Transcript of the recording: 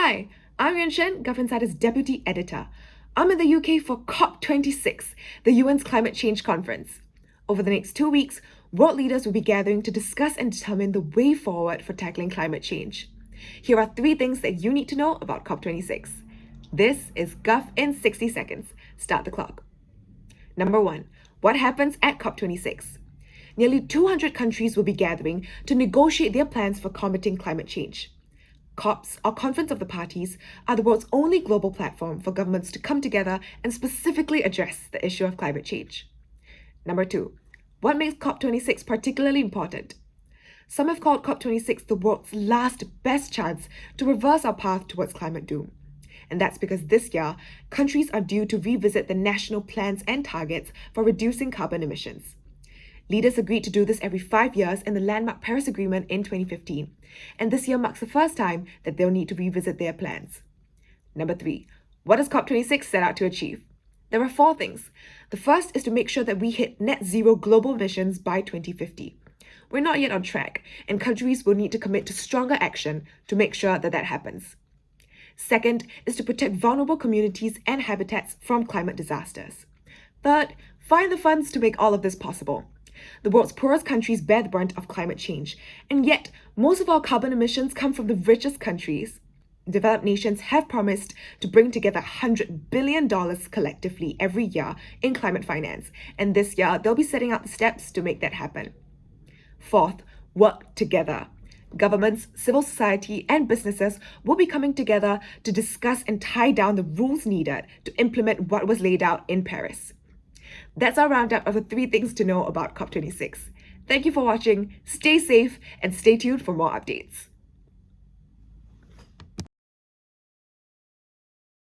Hi, I'm Yuan Shen, GovInsider's Deputy Editor. I'm in the UK for COP26, the UN's climate change conference. Over the next 2 weeks, world leaders will be gathering to discuss and determine the way forward for tackling climate change. Here are 3 things that you need to know about COP26. This is Gov in 60 seconds. Start the clock. Number 1. What happens at COP26? Nearly 200 countries will be gathering to negotiate their plans for combating climate change. COPs, or Conference of the Parties, are the world's only global platform for governments to come together and specifically address the issue of climate change. Number 2. What makes COP26 particularly important? Some have called COP26 the world's last best chance to reverse our path towards climate doom. And that's because this year, countries are due to revisit the national plans and targets for reducing carbon emissions. Leaders agreed to do this every 5 years in the landmark Paris Agreement in 2015, and this year marks the first time that they'll need to revisit their plans. Number 3. What does COP26 set out to achieve? There are 4 things. The first is to make sure that we hit net zero global emissions by 2050. We're not yet on track, and countries will need to commit to stronger action to make sure that that happens. Second is to protect vulnerable communities and habitats from climate disasters. Third, find the funds to make all of this possible. The world's poorest countries bear the brunt of climate change, and yet most of our carbon emissions come from the richest countries. Developed nations have promised to bring together $100 billion collectively every year in climate finance, and this year they'll be setting out the steps to make that happen. Fourth, work together. Governments, civil society, and businesses will be coming together to discuss and tie down the rules needed to implement what was laid out in Paris. That's our roundup of the 3 things to know about COP26. Thank you for watching, stay safe, and stay tuned for more updates.